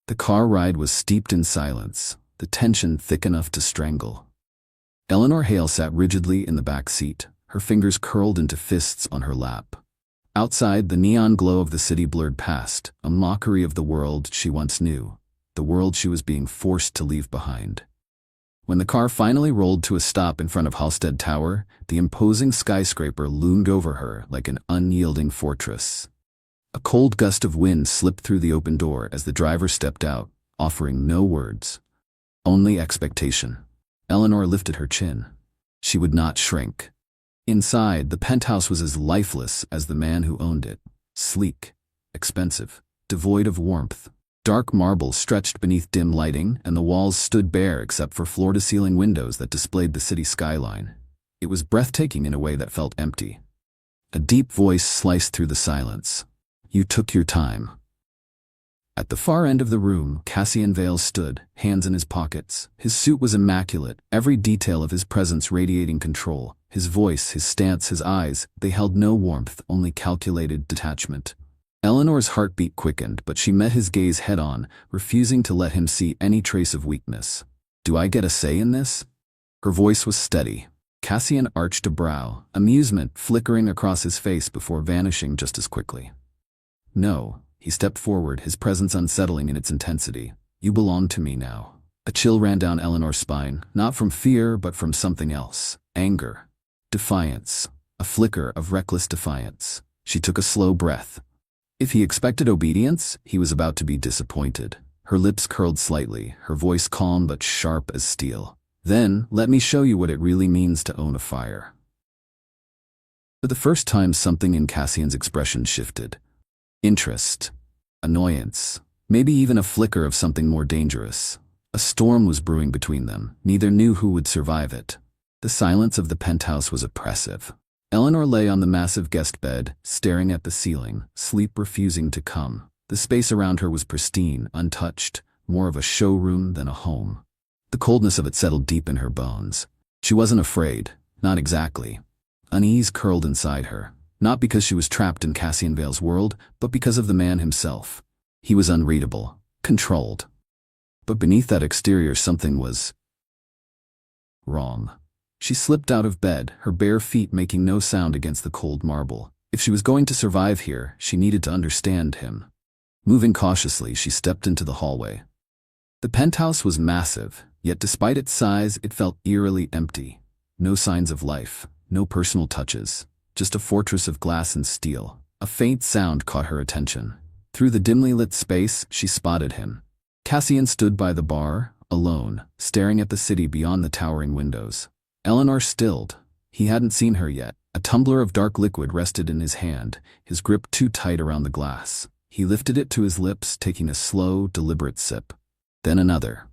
The car ride was steeped in silence, the tension thick enough to strangle. Eleanor Hale sat rigidly in the back seat, her fingers curled into fists on her lap. Outside, the neon glow of the city blurred past, a mockery of the world she once knew, the world she was being forced to leave behind. When the car finally rolled to a stop in front of Halstead Tower, the imposing skyscraper loomed over her like an unyielding fortress. A cold gust of wind slipped through the open door as the driver stepped out, offering no words, only expectation. Eleanor lifted her chin. She would not shrink. Inside, the penthouse was as lifeless as the man who owned it. Sleek, expensive, devoid of warmth. Dark marble stretched beneath dim lighting, and the walls stood bare except for floor-to-ceiling windows that displayed the city skyline. It was breathtaking in a way that felt empty. A deep voice sliced through the silence. "You took your time." At the far end of the room, Cassian Vale stood, hands in his pockets. His suit was immaculate, every detail of his presence radiating control. His voice, his stance, his eyes, they held no warmth, only calculated detachment. Eleanor's heartbeat quickened, but she met his gaze head-on, refusing to let him see any trace of weakness. "Do I get a say in this?" Her voice was steady. Cassian arched a brow, amusement flickering across his face before vanishing just as quickly. "No." He stepped forward, his presence unsettling in its intensity. "You belong to me now." A chill ran down Eleanor's spine, not from fear, but from something else. Anger. Defiance. A flicker of reckless defiance. She took a slow breath. If he expected obedience, he was about to be disappointed. Her lips curled slightly, her voice calm but sharp as steel. "Then, let me show you what it really means to own a fire." For the first time, something in Cassian's expression shifted. Interest. Annoyance. Maybe even a flicker of something more dangerous. A storm was brewing between them. Neither knew who would survive it. The silence of the penthouse was oppressive. Eleanor lay on the massive guest bed, staring at the ceiling, sleep refusing to come. The space around her was pristine, untouched, more of a showroom than a home. The coldness of it settled deep in her bones. She wasn't afraid, not exactly. Unease curled inside her. Not because she was trapped in Cassian Vale's world, but because of the man himself. He was unreadable, controlled. But beneath that exterior something was wrong. She slipped out of bed, her bare feet making no sound against the cold marble. If she was going to survive here, she needed to understand him. Moving cautiously, she stepped into the hallway. The penthouse was massive, yet despite its size, it felt eerily empty. No signs of life, no personal touches. Just a fortress of glass and steel. A faint sound caught her attention. Through the dimly lit space, she spotted him. Cassian stood by the bar, alone, staring at the city beyond the towering windows. Eleanor stilled. He hadn't seen her yet. A tumbler of dark liquid rested in his hand, his grip too tight around the glass. He lifted it to his lips, taking a slow, deliberate sip. Then another.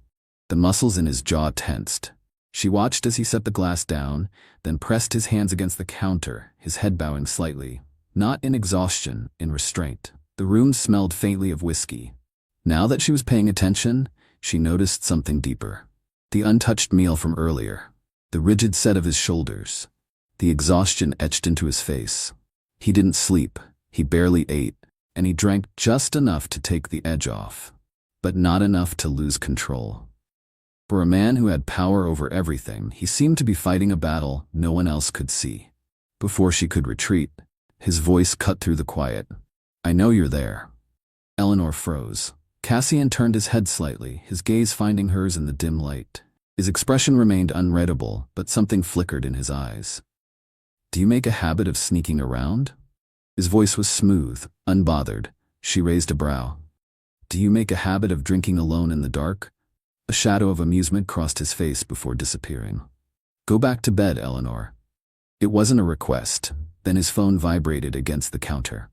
The muscles in his jaw tensed. She watched as he set the glass down, then pressed his hands against the counter, his head bowing slightly. Not in exhaustion, in restraint. The room smelled faintly of whiskey. Now that she was paying attention, she noticed something deeper. The untouched meal from earlier. The rigid set of his shoulders. The exhaustion etched into his face. He didn't sleep, he barely ate, and he drank just enough to take the edge off. But not enough to lose control. For a man who had power over everything, he seemed to be fighting a battle no one else could see. Before she could retreat, his voice cut through the quiet. "I know you're there." Eleanor froze. Cassian turned his head slightly, his gaze finding hers in the dim light. His expression remained unreadable, but something flickered in his eyes. "Do you make a habit of sneaking around?" His voice was smooth, unbothered. She raised a brow. "Do you make a habit of drinking alone in the dark?" A shadow of amusement crossed his face before disappearing. "Go back to bed, Eleanor." It wasn't a request. Then his phone vibrated against the counter.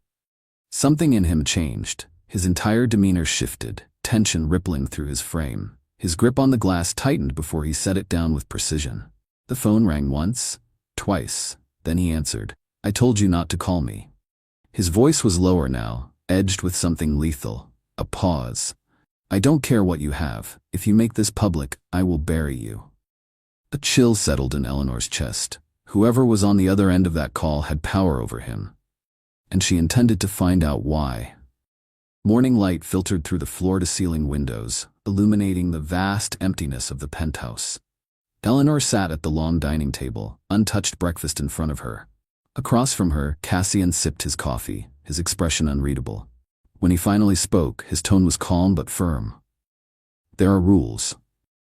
Something in him changed. His entire demeanor shifted, tension rippling through his frame. His grip on the glass tightened before he set it down with precision. The phone rang once, twice, then he answered. "I told you not to call me." His voice was lower now, edged with something lethal. A pause. "I don't care what you have. If you make this public, I will bury you." A chill settled in Eleanor's chest. Whoever was on the other end of that call had power over him. And she intended to find out why. Morning light filtered through the floor-to-ceiling windows, illuminating the vast emptiness of the penthouse. Eleanor sat at the long dining table, untouched breakfast in front of her. Across from her, Cassian sipped his coffee, his expression unreadable. When he finally spoke, his tone was calm but firm. "There are rules."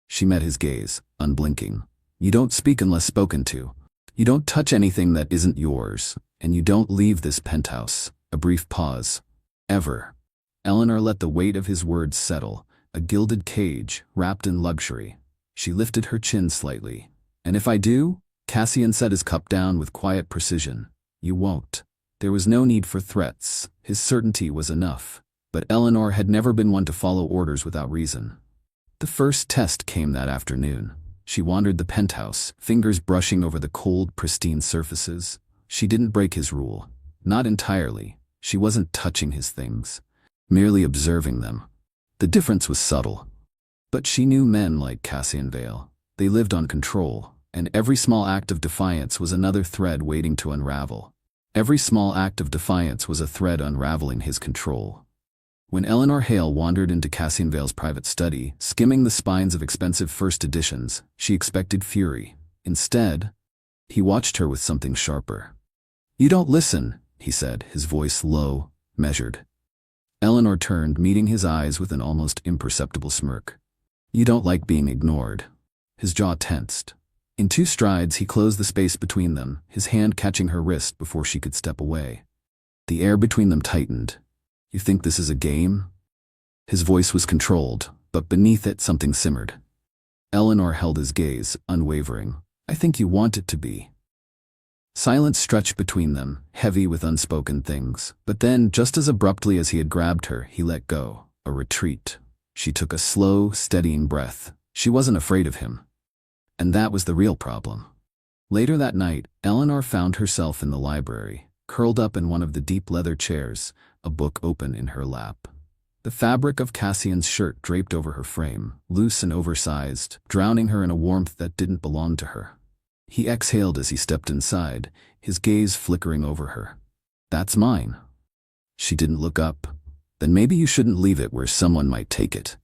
She met his gaze, unblinking. "You don't speak unless spoken to. You don't touch anything that isn't yours, and you don't leave this penthouse." A brief pause. "Ever." Eleanor let the weight of his words settle, a gilded cage, wrapped in luxury. She lifted her chin slightly. "And if I do?" Cassian set his cup down with quiet precision. "You won't." There was no need for threats. His certainty was enough. But Eleanor had never been one to follow orders without reason. The first test came that afternoon. She wandered the penthouse, fingers brushing over the cold, pristine surfaces. She didn't break his rule. Not entirely. She wasn't touching his things, merely observing them. The difference was subtle. But she knew men like Cassian Vale. They lived on control, and every small act of defiance was another thread waiting to unravel. Every small act of defiance was a thread unraveling his control. When Eleanor Hale wandered into Cassian Vale's private study, skimming the spines of expensive first editions, she expected fury. Instead, he watched her with something sharper. "You don't listen," he said, his voice low, measured. Eleanor turned, meeting his eyes with an almost imperceptible smirk. "You don't like being ignored." His jaw tensed. In 2 strides, he closed the space between them, his hand catching her wrist before she could step away. The air between them tightened. "You think this is a game?" His voice was controlled, but beneath it something simmered. Eleanor held his gaze, unwavering. "I think you want it to be." Silence stretched between them, heavy with unspoken things. But then, just as abruptly as he had grabbed her, he let go. A retreat. She took a slow, steadying breath. She wasn't afraid of him. And that was the real problem. Later that night, Eleanor found herself in the library, curled up in one of the deep leather chairs, a book open in her lap. The fabric of Cassian's shirt draped over her frame, loose and oversized, drowning her in a warmth that didn't belong to her. He exhaled as he stepped inside, his gaze flickering over her. "That's mine." She didn't look up. "Then maybe you shouldn't leave it where someone might take it."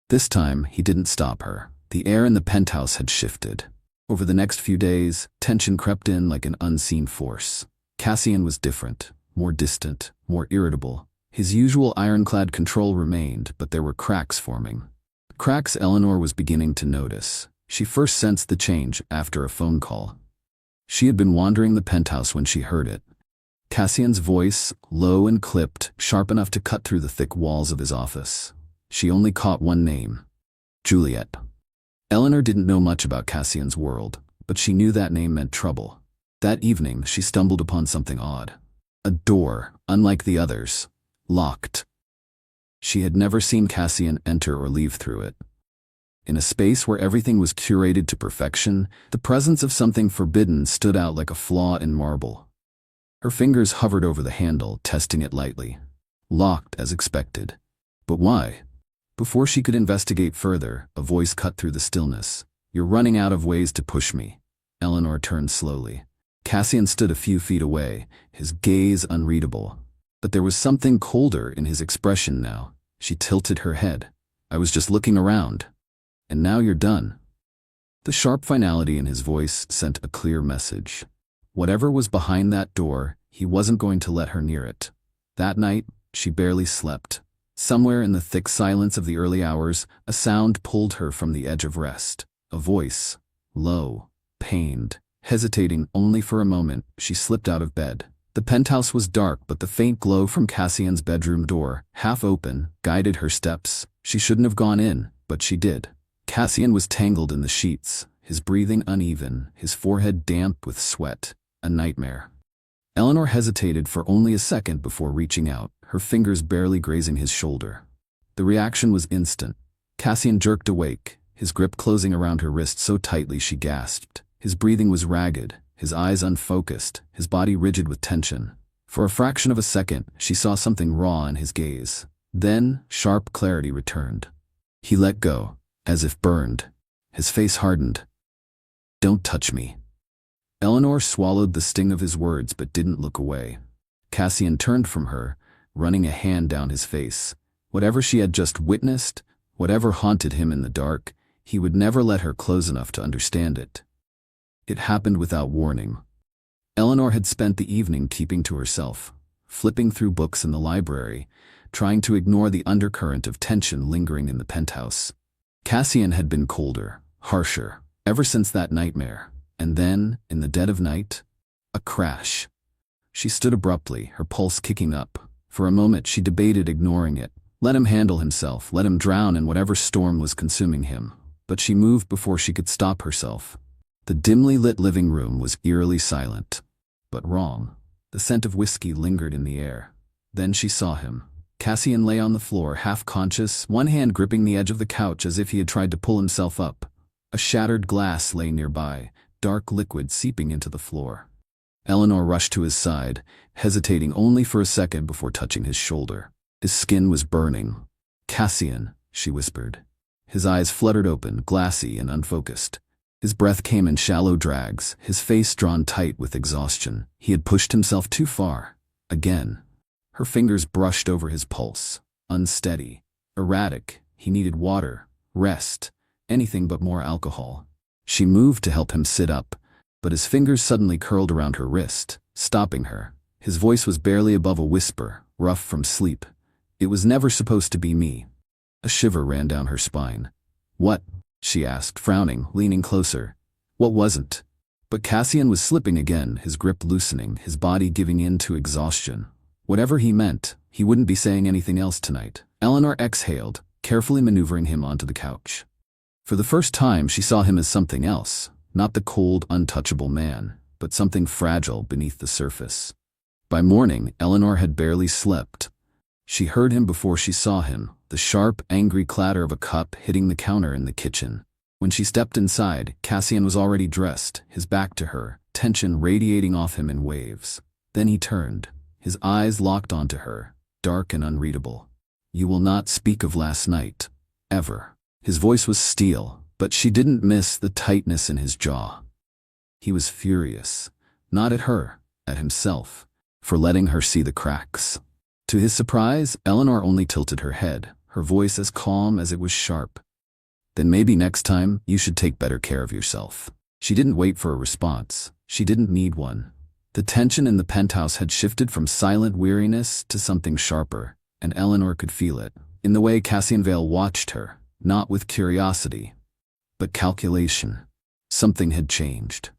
This time, he didn't stop her. The air in the penthouse had shifted. Over the next few days, tension crept in like an unseen force. Cassian was different, more distant, more irritable. His usual ironclad control remained, but there were cracks forming. Cracks Eleanor was beginning to notice. She first sensed the change after a phone call. She had been wandering the penthouse when she heard it. Cassian's voice, low and clipped, sharp enough to cut through the thick walls of his office. She only caught one name: Juliet. Eleanor didn't know much about Cassian's world, but she knew that name meant trouble. That evening, she stumbled upon something odd. A door, unlike the others, locked. She had never seen Cassian enter or leave through it. In a space where everything was curated to perfection, the presence of something forbidden stood out like a flaw in marble. Her fingers hovered over the handle, testing it lightly. Locked as expected. But why? Before she could investigate further, a voice cut through the stillness. "You're running out of ways to push me." Eleanor turned slowly. Cassian stood a few feet away, his gaze unreadable. But there was something colder in his expression now. She tilted her head. "I was just looking around. And now you're done." The sharp finality in his voice sent a clear message. Whatever was behind that door, he wasn't going to let her near it. That night, she barely slept. Somewhere in the thick silence of the early hours, a sound pulled her from the edge of rest. A voice, low, pained, hesitating only for a moment, she slipped out of bed. The penthouse was dark, but the faint glow from Cassian's bedroom door, half open, guided her steps. She shouldn't have gone in, but she did. Cassian was tangled in the sheets, his breathing uneven, his forehead damp with sweat. A nightmare. Eleanor hesitated for only a second before reaching out, her fingers barely grazing his shoulder. The reaction was instant. Cassian jerked awake, his grip closing around her wrist so tightly she gasped. His breathing was ragged, his eyes unfocused, his body rigid with tension. For a fraction of a second, she saw something raw in his gaze. Then, sharp clarity returned. He let go, as if burned. His face hardened. "Don't touch me." Eleanor swallowed the sting of his words but didn't look away. Cassian turned from her, running a hand down his face. Whatever she had just witnessed, whatever haunted him in the dark, he would never let her close enough to understand it. It happened without warning. Eleanor had spent the evening keeping to herself, flipping through books in the library, trying to ignore the undercurrent of tension lingering in the penthouse. Cassian had been colder, harsher, ever since that nightmare. And then, in the dead of night, a crash. She stood abruptly, her pulse kicking up. For a moment she debated ignoring it. Let him handle himself, let him drown in whatever storm was consuming him. But she moved before she could stop herself. The dimly lit living room was eerily silent. But wrong. The scent of whiskey lingered in the air. Then she saw him. Cassian lay on the floor, half-conscious, one hand gripping the edge of the couch as if he had tried to pull himself up. A shattered glass lay nearby, dark liquid seeping into the floor. Eleanor rushed to his side, hesitating only for a second before touching his shoulder. His skin was burning. "Cassian," she whispered. His eyes fluttered open, glassy and unfocused. His breath came in shallow drags, his face drawn tight with exhaustion. He had pushed himself too far. Again. Her fingers brushed over his pulse. Unsteady. Erratic. He needed water, rest, anything but more alcohol. She moved to help him sit up, but his fingers suddenly curled around her wrist, stopping her. His voice was barely above a whisper, rough from sleep. "It was never supposed to be me." A shiver ran down her spine. "What?" she asked, frowning, leaning closer. "What wasn't?" But Cassian was slipping again, his grip loosening, his body giving in to exhaustion. Whatever he meant, he wouldn't be saying anything else tonight. Eleanor exhaled, carefully maneuvering him onto the couch. For the first time, she saw him as something else, not the cold, untouchable man, but something fragile beneath the surface. By morning, Eleanor had barely slept. She heard him before she saw him, the sharp, angry clatter of a cup hitting the counter in the kitchen. When she stepped inside, Cassian was already dressed, his back to her, tension radiating off him in waves. Then he turned. His eyes locked onto her, dark and unreadable. "You will not speak of last night. Ever." His voice was steel, but she didn't miss the tightness in his jaw. He was furious. Not at her, at himself, for letting her see the cracks. To his surprise, Eleanor only tilted her head, her voice as calm as it was sharp. "Then maybe next time, you should take better care of yourself." She didn't wait for a response. She didn't need one. The tension in the penthouse had shifted from silent weariness to something sharper, and Eleanor could feel it, in the way Cassian Vale watched her, not with curiosity, but calculation. Something had changed,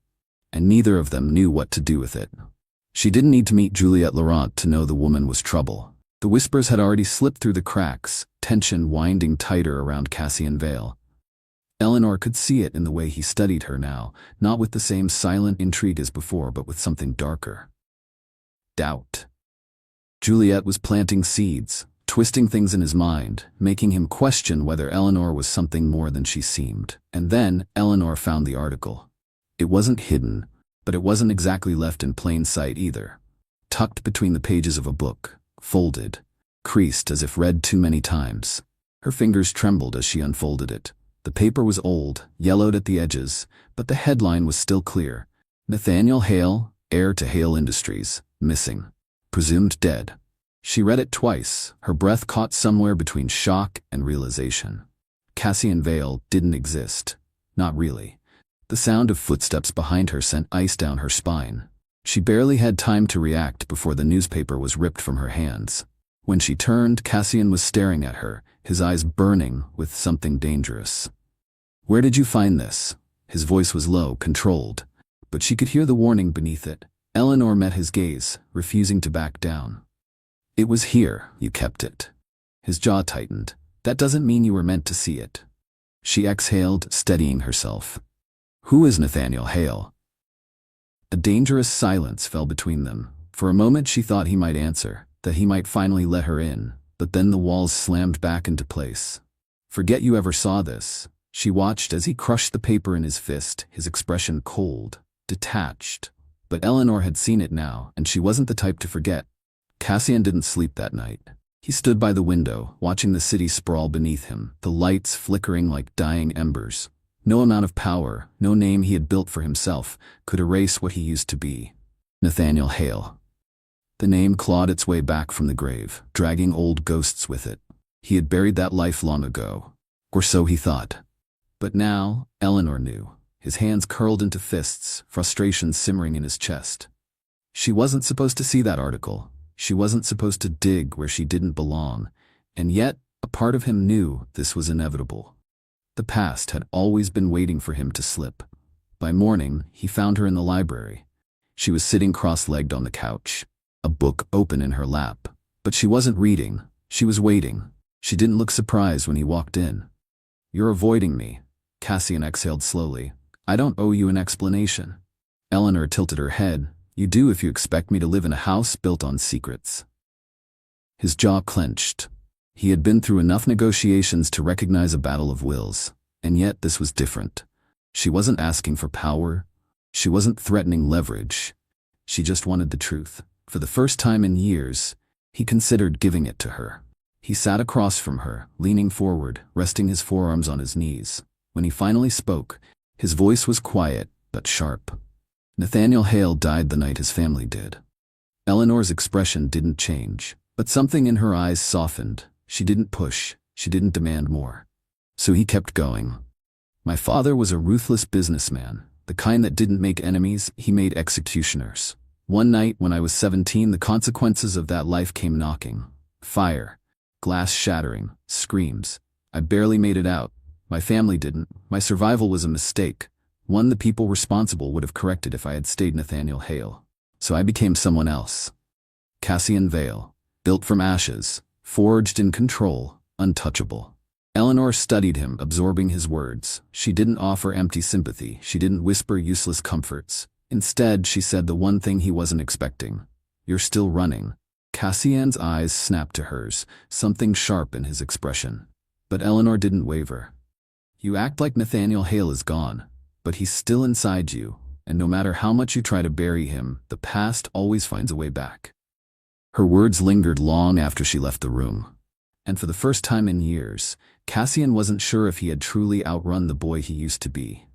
and neither of them knew what to do with it. She didn't need to meet Juliette Laurent to know the woman was trouble. The whispers had already slipped through the cracks, tension winding tighter around Cassian Vale. Eleanor could see it in the way he studied her now, not with the same silent intrigue as before, but with something darker. Doubt. Juliette was planting seeds, twisting things in his mind, making him question whether Eleanor was something more than she seemed. And then Eleanor found the article. It wasn't hidden, but it wasn't exactly left in plain sight either. Tucked between the pages of a book, folded, creased as if read too many times. Her fingers trembled as she unfolded it. The paper was old, yellowed at the edges, but the headline was still clear. Nathaniel Hale, heir to Hale Industries, missing. Presumed dead. She read it twice, her breath caught somewhere between shock and realization. Cassian Vale didn't exist. Not really. The sound of footsteps behind her sent ice down her spine. She barely had time to react before the newspaper was ripped from her hands. When she turned, Cassian was staring at her, his eyes burning with something dangerous. "Where did you find this?" His voice was low, controlled, but she could hear the warning beneath it. Eleanor met his gaze, refusing to back down. "It was here, you kept it." His jaw tightened. "That doesn't mean you were meant to see it." She exhaled, steadying herself. "Who is Nathaniel Hale?" A dangerous silence fell between them. For a moment she thought he might answer, that he might finally let her in, but then the walls slammed back into place. "Forget you ever saw this." She watched as he crushed the paper in his fist, his expression cold, detached. But Eleanor had seen it now, and she wasn't the type to forget. Cassian didn't sleep that night. He stood by the window, watching the city sprawl beneath him, the lights flickering like dying embers. No amount of power, no name he had built for himself, could erase what he used to be. Nathaniel Hale. The name clawed its way back from the grave, dragging old ghosts with it. He had buried that life long ago. Or so he thought. But now, Eleanor knew. His hands curled into fists, frustration simmering in his chest. She wasn't supposed to see that article. She wasn't supposed to dig where she didn't belong. And yet, a part of him knew this was inevitable. The past had always been waiting for him to slip. By morning, he found her in the library. She was sitting cross-legged on the couch, a book open in her lap. But she wasn't reading. She was waiting. She didn't look surprised when he walked in. "You're avoiding me," Cassian exhaled slowly. "I don't owe you an explanation." Eleanor tilted her head. "You do if you expect me to live in a house built on secrets." His jaw clenched. He had been through enough negotiations to recognize a battle of wills, and yet this was different. She wasn't asking for power. She wasn't threatening leverage. She just wanted the truth. For the first time in years, he considered giving it to her. He sat across from her, leaning forward, resting his forearms on his knees. When he finally spoke, his voice was quiet but sharp. Nathaniel Hale died the night his family did. Eleanor's expression didn't change, but something in her eyes softened. She didn't push. She didn't demand more. So he kept going. "My father was a ruthless businessman, the kind that didn't make enemies, he made executioners. One night when I was 17, the consequences of that life came knocking. Fire, glass shattering, screams. I barely made it out. My family didn't. My survival was a mistake, one the people responsible would have corrected if I had stayed Nathaniel Hale. So I became someone else. Cassian Vale, built from ashes, forged in control, untouchable." Eleanor studied him, absorbing his words. She didn't offer empty sympathy. She didn't whisper useless comforts. Instead, she said the one thing he wasn't expecting. "You're still running." Cassian's eyes snapped to hers, something sharp in his expression. But Eleanor didn't waver. "You act like Nathaniel Hale is gone, but he's still inside you, and no matter how much you try to bury him, the past always finds a way back." Her words lingered long after she left the room. And for the first time in years, Cassian wasn't sure if he had truly outrun the boy he used to be.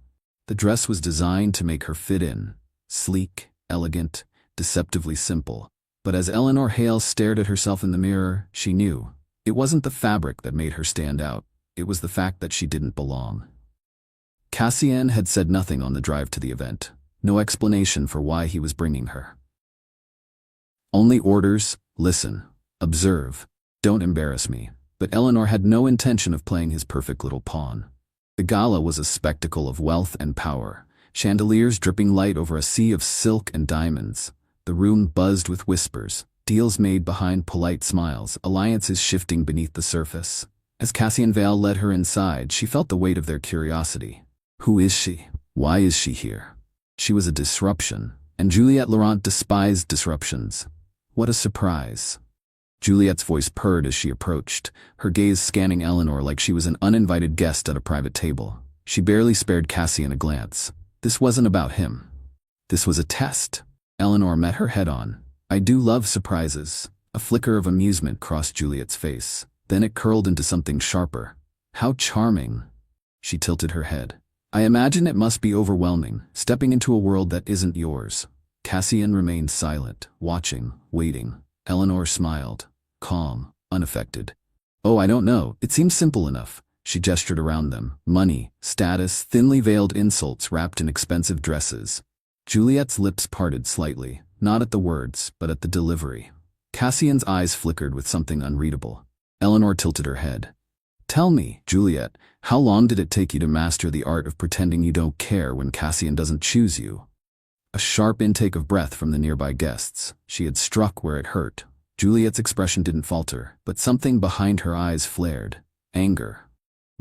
The dress was designed to make her fit in, sleek, elegant, deceptively simple. But as Eleanor Hale stared at herself in the mirror, she knew. It wasn't the fabric that made her stand out. It was the fact that she didn't belong. Cassian had said nothing on the drive to the event. No explanation for why he was bringing her. Only orders: listen, observe, don't embarrass me. But Eleanor had no intention of playing his perfect little pawn. The gala was a spectacle of wealth and power, chandeliers dripping light over a sea of silk and diamonds. The room buzzed with whispers, deals made behind polite smiles, alliances shifting beneath the surface. As Cassian Vale led her inside, she felt the weight of their curiosity. Who is she? Why is she here? She was a disruption, and Juliette Laurent despised disruptions. What a surprise. Juliette's voice purred as she approached, her gaze scanning Eleanor like she was an uninvited guest at a private table. She barely spared Cassian a glance. This wasn't about him. This was a test. Eleanor met her head-on. "I do love surprises." A flicker of amusement crossed Juliette's face. Then it curled into something sharper. "How charming." She tilted her head. "I imagine it must be overwhelming, stepping into a world that isn't yours." Cassian remained silent, watching, waiting. Eleanor smiled, calm, unaffected. "Oh, I don't know. It seems simple enough." She gestured around them. Money, status, thinly veiled insults wrapped in expensive dresses. Juliette's lips parted slightly, not at the words, but at the delivery. Cassian's eyes flickered with something unreadable. Eleanor tilted her head. "Tell me, Juliette, how long did it take you to master the art of pretending you don't care when Cassian doesn't choose you?" A sharp intake of breath from the nearby guests. She had struck where it hurt. Juliette's expression didn't falter, but something behind her eyes flared. Anger.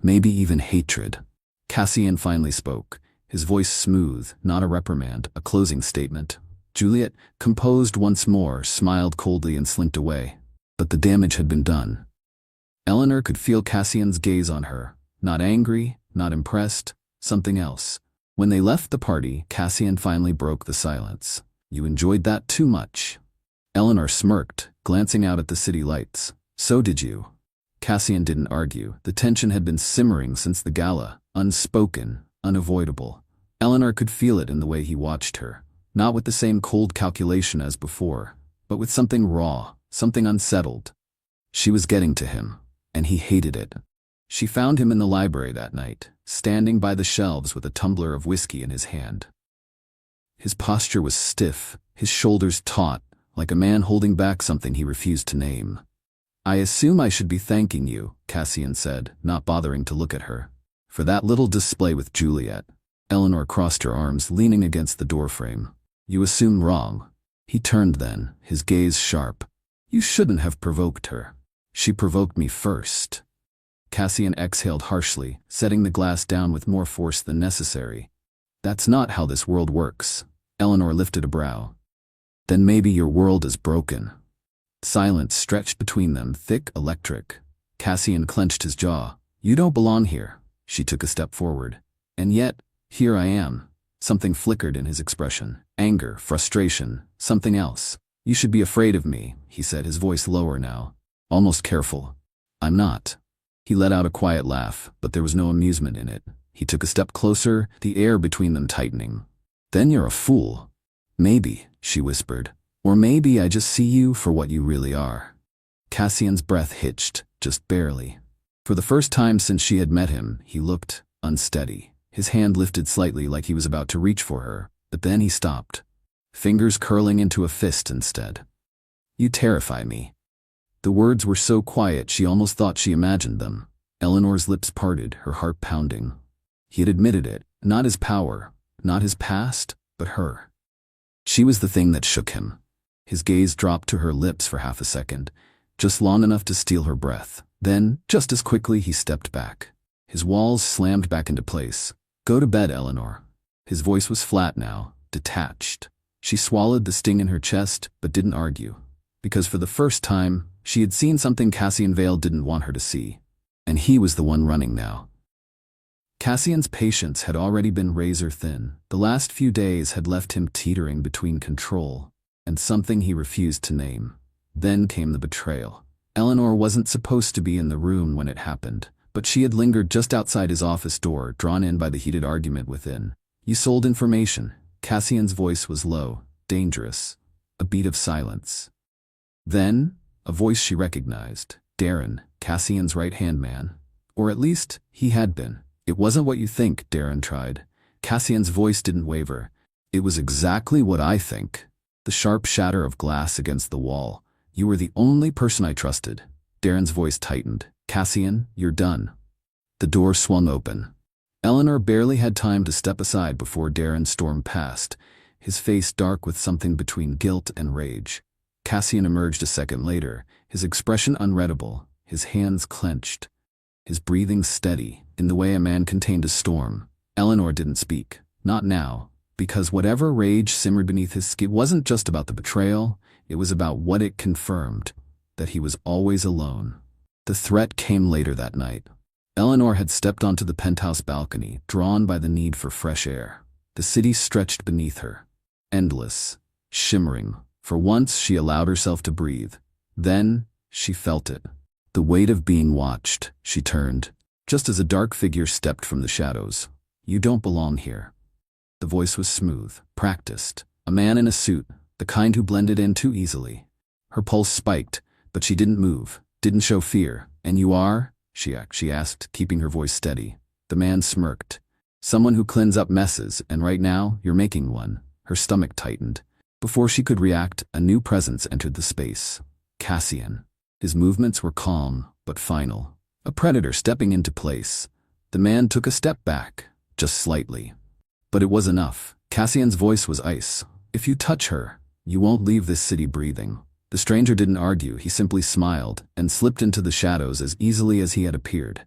Maybe even hatred. Cassian finally spoke, his voice smooth, not a reprimand, a closing statement. Juliette, composed once more, smiled coldly and slinked away. But the damage had been done. Eleanor could feel Cassian's gaze on her. Not angry, not impressed, something else. When they left the party, Cassian finally broke the silence. "You enjoyed that too much." Eleanor smirked, glancing out at the city lights. "So did you." Cassian didn't argue. The tension had been simmering since the gala, unspoken, unavoidable. Eleanor could feel it in the way he watched her, not with the same cold calculation as before, but with something raw, something unsettled. She was getting to him, and he hated it. She found him in the library that night, standing by the shelves with a tumbler of whiskey in his hand. His posture was stiff, his shoulders taut, like a man holding back something he refused to name. "I assume I should be thanking you," Cassian said, not bothering to look at her. "For that little display with Juliet." Eleanor crossed her arms, leaning against the doorframe. "You assume wrong." He turned then, his gaze sharp. "You shouldn't have provoked her. She provoked me first." Cassian exhaled harshly, setting the glass down with more force than necessary. "That's not how this world works." Eleanor lifted a brow. "Then maybe your world is broken." Silence stretched between them, thick, electric. Cassian clenched his jaw. "You don't belong here." She took a step forward. "And yet, here I am." Something flickered in his expression. Anger, frustration, something else. "You should be afraid of me," he said, his voice lower now, almost careful. "I'm not." He let out a quiet laugh, but there was no amusement in it. He took a step closer, the air between them tightening. "Then you're a fool." "Maybe," she whispered. "Or maybe I just see you for what you really are." Cassian's breath hitched, just barely. For the first time since she had met him, he looked unsteady. His hand lifted slightly like he was about to reach for her, but then he stopped, fingers curling into a fist instead. "You terrify me." The words were so quiet she almost thought she imagined them. Eleanor's lips parted, her heart pounding. He had admitted it, not his power, not his past, but her. She was the thing that shook him. His gaze dropped to her lips for half a second, just long enough to steal her breath. Then, just as quickly, he stepped back. His walls slammed back into place. "Go to bed, Eleanor." His voice was flat now, detached. She swallowed the sting in her chest, but didn't argue. Because for the first time, she had seen something Cassian Vale didn't want her to see. And he was the one running now. Cassian's patience had already been razor thin. The last few days had left him teetering between control and something he refused to name. Then came the betrayal. Eleanor wasn't supposed to be in the room when it happened, but she had lingered just outside his office door, drawn in by the heated argument within. "You sold information." Cassian's voice was low, dangerous, a beat of silence. Then, a voice she recognized. Darren, Cassian's right-hand man. Or at least, he had been. "It wasn't what you think," Darren tried. Cassian's voice didn't waver. "It was exactly what I think." The sharp shatter of glass against the wall. "You were the only person I trusted." Darren's voice tightened. "Cassian, you're done." The door swung open. Eleanor barely had time to step aside before Darren stormed past, his face dark with something between guilt and rage. Cassian emerged a second later, his expression unreadable, his hands clenched, his breathing steady, in the way a man contained a storm. Eleanor didn't speak. Not now. Because whatever rage simmered beneath his skin wasn't just about the betrayal, it was about what it confirmed, that he was always alone. The threat came later that night. Eleanor had stepped onto the penthouse balcony, drawn by the need for fresh air. The city stretched beneath her. Endless, shimmering. For once she allowed herself to breathe. Then, she felt it. The weight of being watched. She turned, just as a dark figure stepped from the shadows. "You don't belong here." The voice was smooth, practiced. A man in a suit, the kind who blended in too easily. Her pulse spiked, but she didn't move, didn't show fear. "And you are?" she asked, keeping her voice steady. The man smirked. "Someone who cleans up messes, and right now, you're making one." Her stomach tightened. Before she could react, a new presence entered the space. Cassian. His movements were calm, but final. A predator stepping into place. The man took a step back, just slightly. But it was enough. Cassian's voice was ice. "If you touch her, you won't leave this city breathing." The stranger didn't argue, he simply smiled, and slipped into the shadows as easily as he had appeared.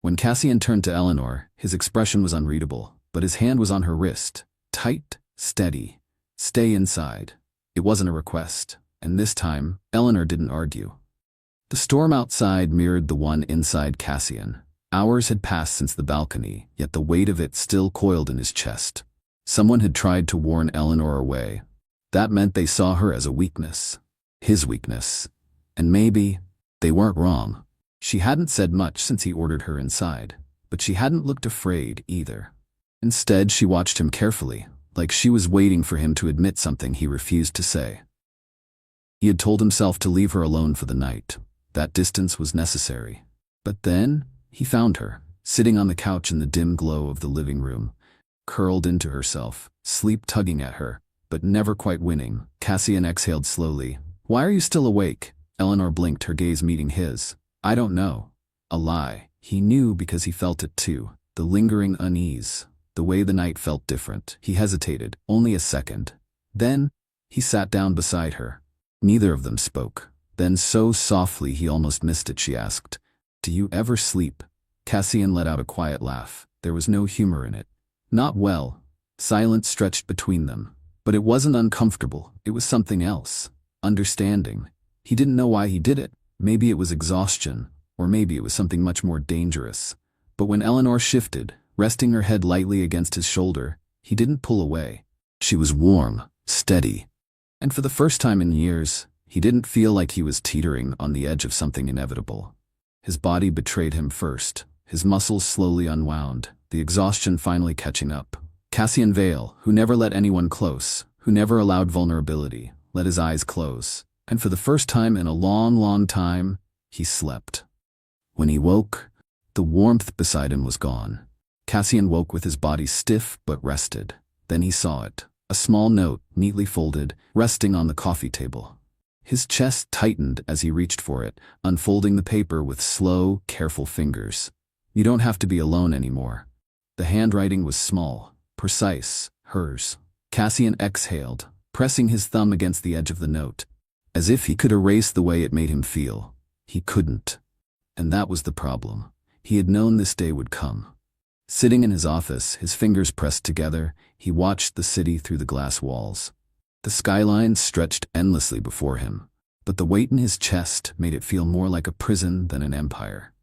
When Cassian turned to Eleanor, his expression was unreadable, but his hand was on her wrist. Tight, steady. "Stay inside." It wasn't a request, and this time, Eleanor didn't argue. The storm outside mirrored the one inside Cassian. Hours had passed since the balcony, yet the weight of it still coiled in his chest. Someone had tried to warn Eleanor away. That meant they saw her as a weakness. His weakness. And maybe they weren't wrong. She hadn't said much since he ordered her inside, but she hadn't looked afraid either. Instead, she watched him carefully, like she was waiting for him to admit something he refused to say. He had told himself to leave her alone for the night. That distance was necessary. But then, he found her, sitting on the couch in the dim glow of the living room, curled into herself, sleep tugging at her, but never quite winning. Cassian exhaled slowly. "Why are you still awake?" Eleanor blinked, her gaze meeting his. "I don't know." A lie. He knew because he felt it too. The lingering unease. The way the night felt different. He hesitated, only a second. Then, he sat down beside her. Neither of them spoke. Then so softly he almost missed it, she asked, "Do you ever sleep?" Cassian let out a quiet laugh. There was no humor in it. "Not well." Silence stretched between them. But it wasn't uncomfortable. It was something else. Understanding. He didn't know why he did it. Maybe it was exhaustion, or maybe it was something much more dangerous. But when Eleanor shifted, resting her head lightly against his shoulder, he didn't pull away. She was warm, steady. And for the first time in years, he didn't feel like he was teetering on the edge of something inevitable. His body betrayed him first. His muscles slowly unwound, the exhaustion finally catching up. Cassian Vale, who never let anyone close, who never allowed vulnerability, let his eyes close. And for the first time in a long, long time, he slept. When he woke, the warmth beside him was gone. Cassian woke with his body stiff but rested. Then he saw it. A small note, neatly folded, resting on the coffee table. His chest tightened as he reached for it, unfolding the paper with slow, careful fingers. "You don't have to be alone anymore." The handwriting was small, precise, hers. Cassian exhaled, pressing his thumb against the edge of the note. As if he could erase the way it made him feel. He couldn't. And that was the problem. He had known this day would come. Sitting in his office, his fingers pressed together, he watched the city through the glass walls. The skyline stretched endlessly before him, but the weight in his chest made it feel more like a prison than an empire.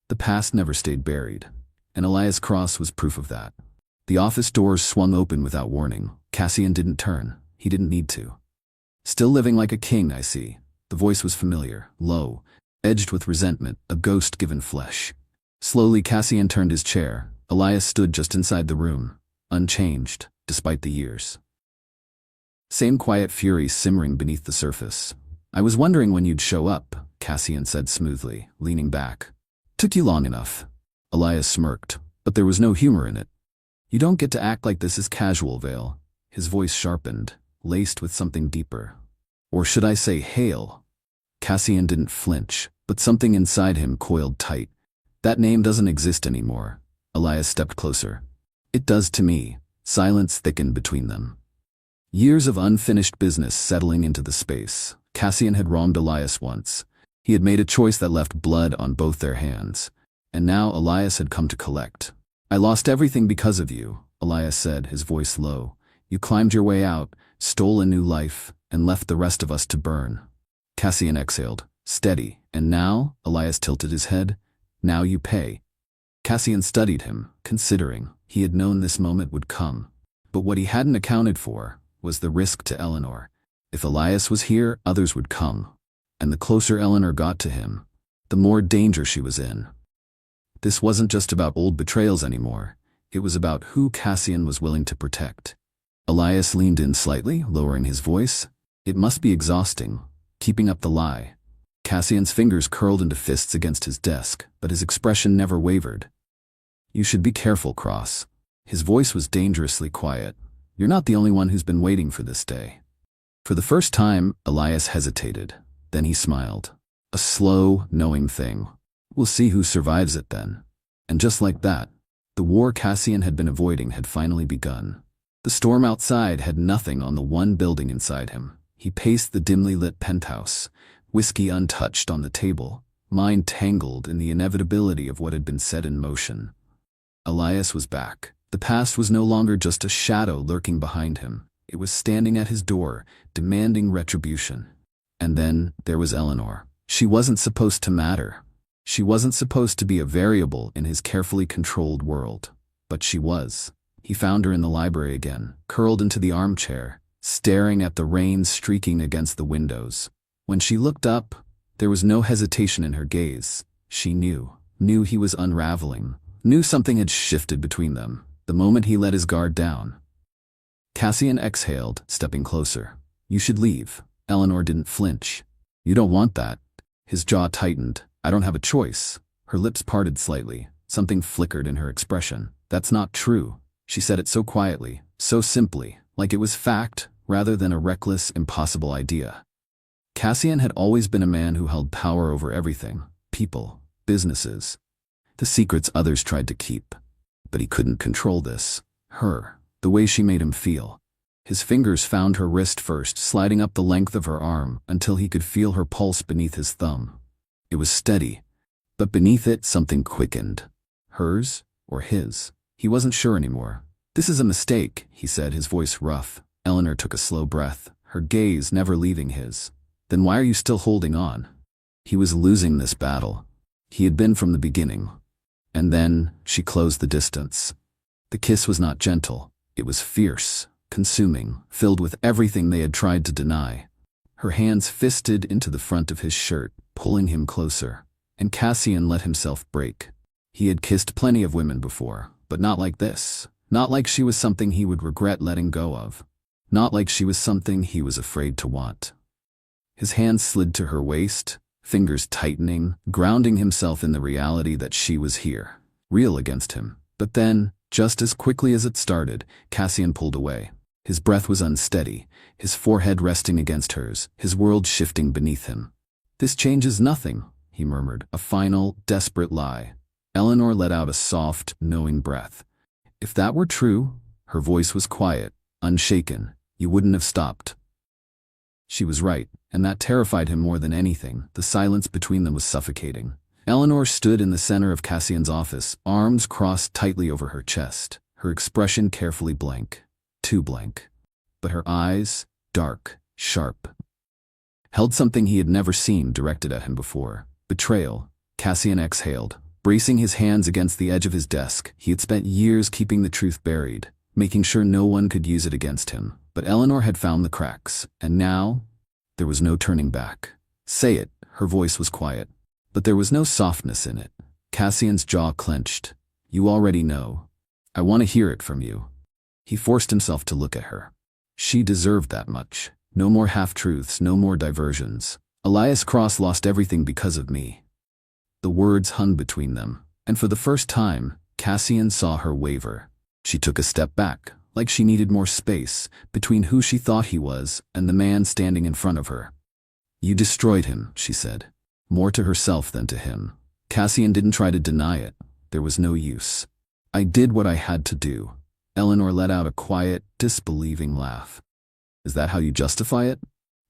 The past never stayed buried, and Elias Cross was proof of that. The office doors swung open without warning. Cassian didn't turn. He didn't need to. "Still living like a king, I see." The voice was familiar, low, edged with resentment, a ghost given flesh. Slowly Cassian turned his chair. Elias stood just inside the room, unchanged, despite the years. Same quiet fury simmering beneath the surface. "I was wondering when you'd show up," Cassian said smoothly, leaning back. "Took you long enough." Elias smirked, but there was no humor in it. "You don't get to act like this is casual, Vale." His voice sharpened, laced with something deeper. "Or should I say Hale?" Cassian didn't flinch, but something inside him coiled tight. "That name doesn't exist anymore." Elias stepped closer. "It does to me." Silence thickened between them. Years of unfinished business settling into the space. Cassian had wronged Elias once. He had made a choice that left blood on both their hands. And now Elias had come to collect. "I lost everything because of you," Elias said, his voice low. "You climbed your way out, stole a new life, and left the rest of us to burn." Cassian exhaled, steady. "And now," Elias tilted his head, "now you pay." Cassian studied him, considering. He had known this moment would come. But what he hadn't accounted for was the risk to Eleanor. If Elias was here, others would come. And the closer Eleanor got to him, the more danger she was in. This wasn't just about old betrayals anymore. It was about who Cassian was willing to protect. Elias leaned in slightly, lowering his voice. "It must be exhausting, keeping up the lie." Cassian's fingers curled into fists against his desk, but his expression never wavered. "You should be careful, Cross." His voice was dangerously quiet. "You're not the only one who's been waiting for this day." For the first time, Elias hesitated. Then he smiled. A slow, knowing thing. "We'll see who survives it then." And just like that, the war Cassian had been avoiding had finally begun. The storm outside had nothing on the one building inside him. He paced the dimly lit penthouse, whiskey untouched on the table, mind tangled in the inevitability of what had been set in motion. Elias was back. The past was no longer just a shadow lurking behind him. It was standing at his door, demanding retribution. And then there was Eleanor. She wasn't supposed to matter. She wasn't supposed to be a variable in his carefully controlled world. But she was. He found her in the library again, curled into the armchair, staring at the rain streaking against the windows. When she looked up, there was no hesitation in her gaze. She knew he was unraveling, knew something had shifted between them, the moment he let his guard down. Cassian exhaled, stepping closer. "You should leave." Eleanor didn't flinch. You don't want that. His jaw tightened. I don't have a choice. Her lips parted slightly. Something flickered in her expression. That's not true. She said it so quietly, so simply, like it was fact rather than a reckless, impossible idea. Cassian had always been a man who held power over everything, people, businesses, the secrets others tried to keep. But he couldn't control this. Her, the way she made him feel. His fingers found her wrist first, sliding up the length of her arm until he could feel her pulse beneath his thumb. It was steady, but beneath it something quickened. Hers or his? He wasn't sure anymore. This is a mistake, he said, his voice rough. Eleanor took a slow breath, her gaze never leaving his. Then why are you still holding on? He was losing this battle. He had been from the beginning. And then she closed the distance. The kiss was not gentle. It was fierce, consuming, filled with everything they had tried to deny. Her hands fisted into the front of his shirt, pulling him closer. And Cassian let himself break. He had kissed plenty of women before, but not like this. Not like she was something he would regret letting go of. Not like she was something he was afraid to want. His hands slid to her waist, fingers tightening, grounding himself in the reality that she was here, real against him. But then, just as quickly as it started, Cassian pulled away. His breath was unsteady, his forehead resting against hers, his world shifting beneath him. This changes nothing, he murmured, a final, desperate lie. Eleanor let out a soft, knowing breath. If that were true, her voice was quiet, unshaken, you wouldn't have stopped. She was right, and that terrified him more than anything. The silence between them was suffocating. Eleanor stood in the center of Cassian's office, arms crossed tightly over her chest, her expression carefully blank. Too blank. But her eyes, dark, sharp, held something he had never seen directed at him before. Betrayal. Cassian exhaled, bracing his hands against the edge of his desk. He had spent years keeping the truth buried, making sure no one could use it against him. But Eleanor had found the cracks, and now there was no turning back. Say it, her voice was quiet, but there was no softness in it. Cassian's jaw clenched. You already know. I want to hear it from you. He forced himself to look at her. She deserved that much. No more half-truths, no more diversions. Elias Cross lost everything because of me. The words hung between them, and for the first time, Cassian saw her waver. She took a step back, like she needed more space between who she thought he was and the man standing in front of her. You destroyed him, she said, more to herself than to him. Cassian didn't try to deny it. There was no use. I did what I had to do. Eleanor let out a quiet, disbelieving laugh. Is that how you justify it?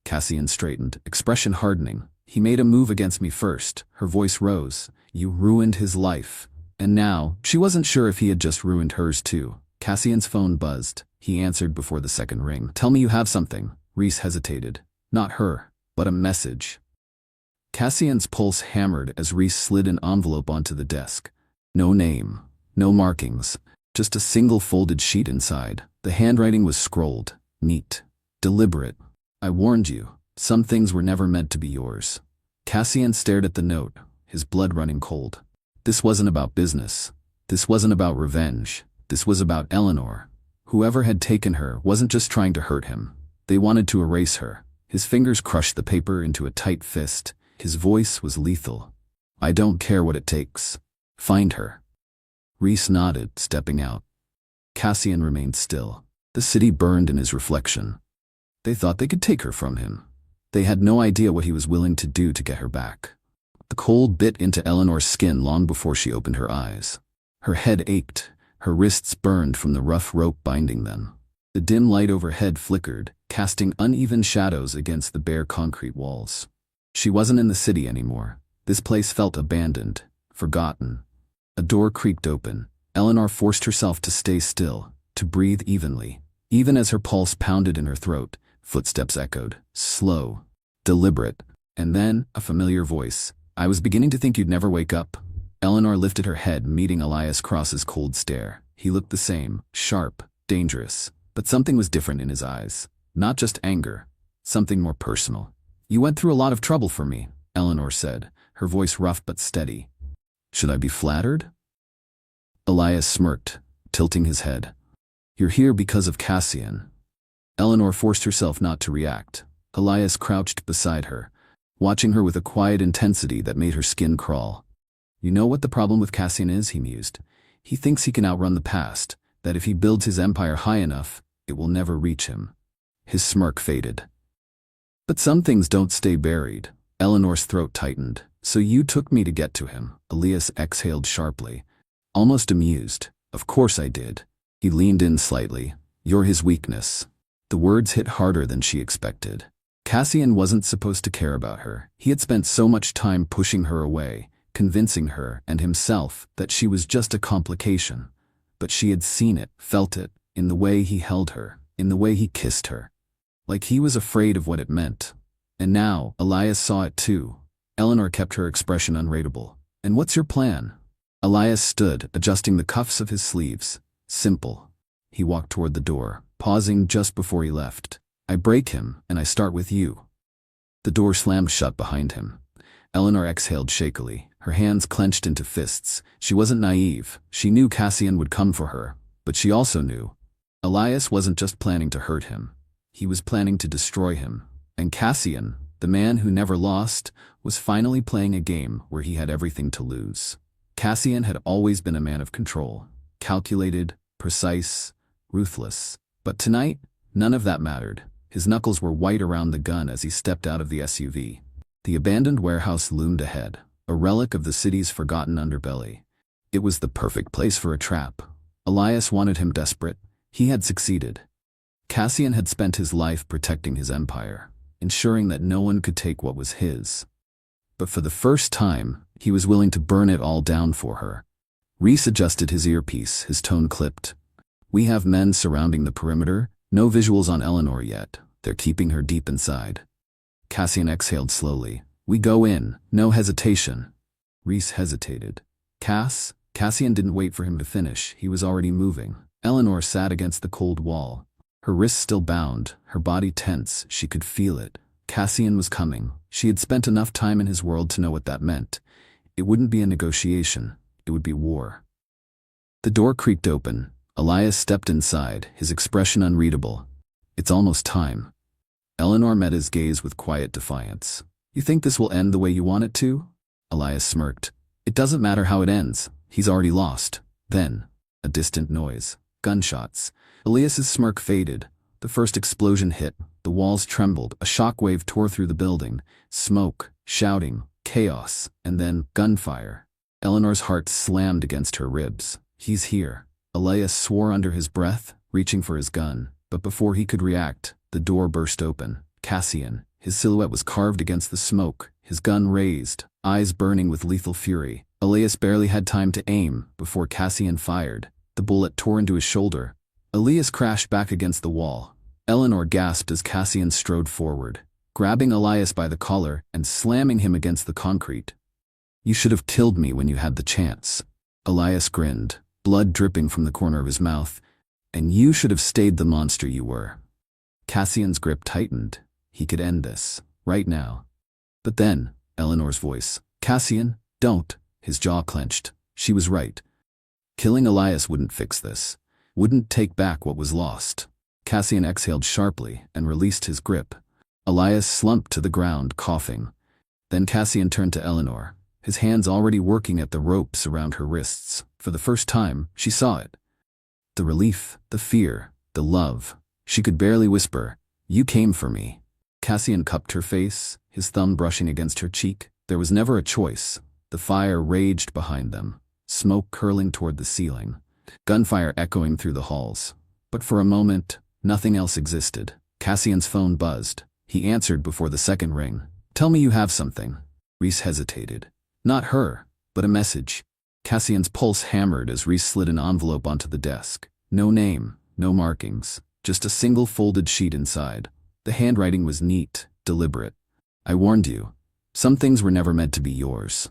Cassian straightened, expression hardening. He made a move against me first. Her voice rose. You ruined his life. And now, she wasn't sure if he had just ruined hers too. Cassian's phone buzzed. He answered before the second ring. Tell me you have something. Reese hesitated. Not her, but a message. Cassian's pulse hammered as Reese slid an envelope onto the desk. No name, no markings, just a single folded sheet inside. The handwriting was scrolled, neat, deliberate. I warned you. Some things were never meant to be yours. Cassian stared at the note, his blood running cold. This wasn't about business. This wasn't about revenge. This was about Eleanor. Whoever had taken her wasn't just trying to hurt him. They wanted to erase her. His fingers crushed the paper into a tight fist. His voice was lethal. I don't care what it takes. Find her. Reese nodded, stepping out. Cassian remained still. The city burned in his reflection. They thought they could take her from him. They had no idea what he was willing to do to get her back. The cold bit into Eleanor's skin long before she opened her eyes. Her head ached. Her wrists burned from the rough rope binding them. The dim light overhead flickered, casting uneven shadows against the bare concrete walls. She wasn't in the city anymore. This place felt abandoned, forgotten. A door creaked open. Eleanor forced herself to stay still, to breathe evenly. Even as her pulse pounded in her throat, footsteps echoed, slow, deliberate. And then, a familiar voice. I was beginning to think you'd never wake up. Eleanor lifted her head, meeting Elias Cross's cold stare. He looked the same, sharp, dangerous. But something was different in his eyes. Not just anger, something more personal. You went through a lot of trouble for me, Eleanor said, her voice rough but steady. Should I be flattered? Elias smirked, tilting his head. You're here because of Cassian. Eleanor forced herself not to react. Elias crouched beside her, watching her with a quiet intensity that made her skin crawl. You know what the problem with Cassian is, he mused. He thinks he can outrun the past, that if he builds his empire high enough, it will never reach him. His smirk faded. But some things don't stay buried. Eleanor's throat tightened. So you took me to get to him, Elias exhaled sharply, almost amused. Of course I did. He leaned in slightly. You're his weakness. The words hit harder than she expected. Cassian wasn't supposed to care about her. He had spent so much time pushing her away, convincing her and himself that she was just a complication. But she had seen it, felt it, in the way he held her, in the way he kissed her. Like he was afraid of what it meant. And now, Elias saw it too. Eleanor kept her expression unreadable. And what's your plan? Elias stood, adjusting the cuffs of his sleeves. Simple. He walked toward the door, pausing just before he left. I break him, and I start with you. The door slammed shut behind him. Eleanor exhaled shakily, her hands clenched into fists. She wasn't naive. She knew Cassian would come for her, but she also knew Elias wasn't just planning to hurt him. He was planning to destroy him. And Cassian, the man who never lost, was finally playing a game where he had everything to lose. Cassian had always been a man of control, calculated, precise, ruthless. But tonight, none of that mattered. His knuckles were white around the gun as he stepped out of the SUV. The abandoned warehouse loomed ahead, a relic of the city's forgotten underbelly. It was the perfect place for a trap. Elias wanted him desperate. He had succeeded. Cassian had spent his life protecting his empire, ensuring that no one could take what was his. But for the first time, he was willing to burn it all down for her. Rhys adjusted his earpiece, his tone clipped. We have men surrounding the perimeter, no visuals on Eleanor yet. They're keeping her deep inside. Cassian exhaled slowly. We go in, no hesitation. Rhys hesitated. Cassian didn't wait for him to finish. He was already moving. Eleanor sat against the cold wall. Her wrists still bound, her body tense. She could feel it. Cassian was coming. She had spent enough time in his world to know what that meant. It wouldn't be a negotiation. It would be war. The door creaked open. Elias stepped inside, his expression unreadable. It's almost time. Eleanor met his gaze with quiet defiance. You think this will end the way you want it to? Elias smirked. It doesn't matter how it ends. He's already lost. Then, a distant noise. Gunshots. Elias's smirk faded. The first explosion hit. The walls trembled. A shockwave tore through the building. Smoke, shouting, chaos, and then gunfire. Eleanor's heart slammed against her ribs. He's here. Elias swore under his breath, reaching for his gun. But before he could react, the door burst open. Cassian. His silhouette was carved against the smoke, his gun raised, eyes burning with lethal fury. Elias barely had time to aim before Cassian fired. The bullet tore into his shoulder. Elias crashed back against the wall. Eleanor gasped as Cassian strode forward, grabbing Elias by the collar and slamming him against the concrete. You should have killed me when you had the chance. Elias grinned, blood dripping from the corner of his mouth. And you should have stayed the monster you were. Cassian's grip tightened. He could end this, right now. But then, Eleanor's voice. Cassian, don't. His jaw clenched. She was right. Killing Elias wouldn't fix this. Wouldn't take back what was lost. Cassian exhaled sharply and released his grip. Elias slumped to the ground, coughing. Then Cassian turned to Eleanor, his hands already working at the ropes around her wrists. For the first time, she saw it. The relief, the fear, the love. She could barely whisper, "You came for me." Cassian cupped her face, his thumb brushing against her cheek. There was never a choice. The fire raged behind them, smoke curling toward the ceiling, gunfire echoing through the halls. But for a moment, nothing else existed. Cassian's phone buzzed. He answered before the second ring. "Tell me you have something." Rhys hesitated. Not her, but a message. Cassian's pulse hammered as Rhys slid an envelope onto the desk. No name, no markings, just a single folded sheet inside. The handwriting was neat, deliberate. I warned you. Some things were never meant to be yours.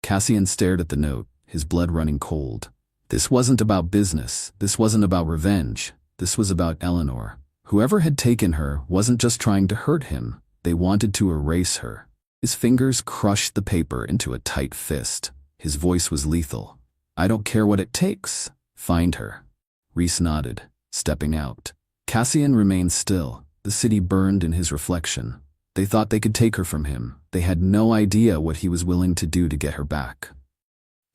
Cassian stared at the note, his blood running cold. This wasn't about business. This wasn't about revenge. This was about Eleanor. Whoever had taken her wasn't just trying to hurt him. They wanted to erase her. His fingers crushed the paper into a tight fist. His voice was lethal. I don't care what it takes. Find her. Rhys nodded, stepping out. Cassian remained still. The city burned in his reflection. They thought they could take her from him. They had no idea what he was willing to do to get her back.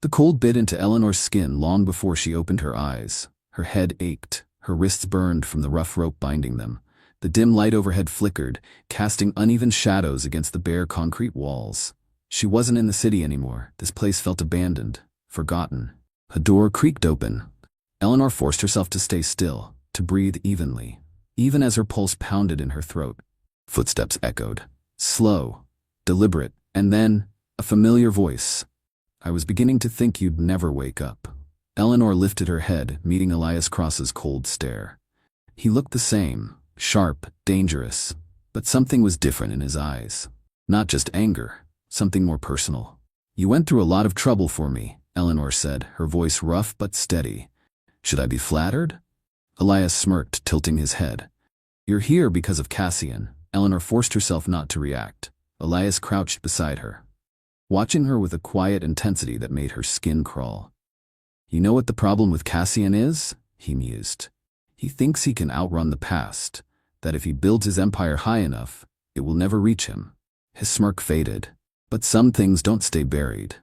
The cold bit into Eleanor's skin long before she opened her eyes. Her head ached, her wrists burned from the rough rope binding them. The dim light overhead flickered, casting uneven shadows against the bare concrete walls. She wasn't in the city anymore. This place felt abandoned, forgotten. A door creaked open. Eleanor forced herself to stay still, to breathe evenly, even as her pulse pounded in her throat. Footsteps echoed, slow, deliberate, and then a familiar voice. "I was beginning to think you'd never wake up." Eleanor lifted her head, meeting Elias Cross's cold stare. He looked the same, sharp, dangerous, but something was different in his eyes. Not just anger, something more personal. "You went through a lot of trouble for me," Eleanor said, her voice rough but steady. "Should I be flattered?" Elias smirked, tilting his head. "You're here because of Cassian." Eleanor forced herself not to react. Elias crouched beside her, watching her with a quiet intensity that made her skin crawl. "You know what the problem with Cassian is?" he mused. "He thinks he can outrun the past, that if he builds his empire high enough, it will never reach him." His smirk faded. "But some things don't stay buried."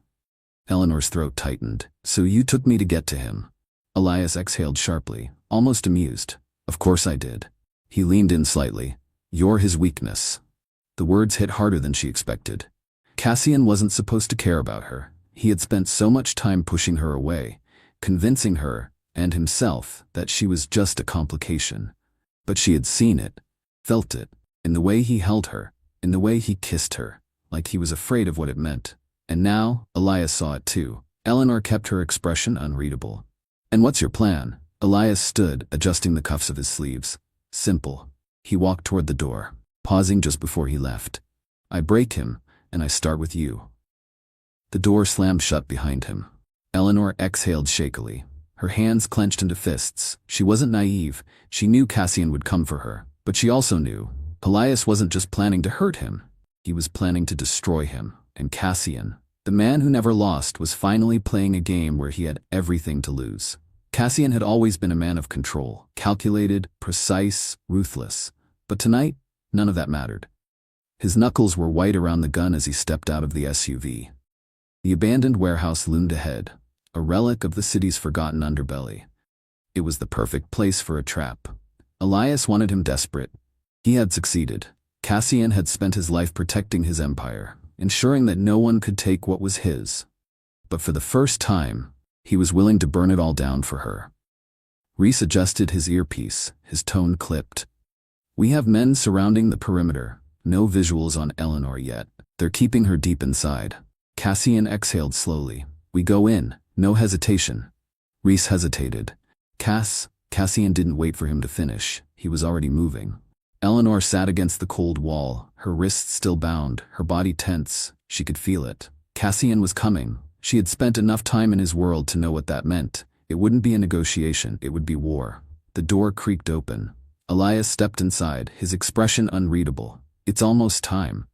Eleanor's throat tightened. "So you took me to get to him?" Elias exhaled sharply, almost amused. "Of course I did." He leaned in slightly. "You're his weakness." The words hit harder than she expected. Cassian wasn't supposed to care about her. He had spent so much time pushing her away, convincing her and himself that she was just a complication. But she had seen it, felt it, in the way he held her, in the way he kissed her, like he was afraid of what it meant. And now, Elias saw it too. Eleanor kept her expression unreadable. "And what's your plan?" Elias stood, adjusting the cuffs of his sleeves. "Simple." He walked toward the door, pausing just before he left. "I break him, and I start with you." The door slammed shut behind him. Eleanor exhaled shakily. Her hands clenched into fists. She wasn't naive. She knew Cassian would come for her. But she also knew Elias wasn't just planning to hurt him. He was planning to destroy him. And Cassian, the man who never lost, was finally playing a game where he had everything to lose. Cassian had always been a man of control, calculated, precise, ruthless. But tonight, none of that mattered. His knuckles were white around the gun as he stepped out of the SUV. The abandoned warehouse loomed ahead, a relic of the city's forgotten underbelly. It was the perfect place for a trap. Elias wanted him desperate. He had succeeded. Cassian had spent his life protecting his empire, ensuring that no one could take what was his. But for the first time, he was willing to burn it all down for her. Reese adjusted his earpiece, his tone clipped. "We have men surrounding the perimeter. No visuals on Eleanor yet. They're keeping her deep inside." Cassian exhaled slowly. "We go in, no hesitation." Reese hesitated. Cassian didn't wait for him to finish. He was already moving. Eleanor sat against the cold wall, her wrists still bound, her body tense. She could feel it. Cassian was coming. She had spent enough time in his world to know what that meant. It wouldn't be a negotiation, it would be war. The door creaked open. Elias stepped inside, his expression unreadable. "It's almost time."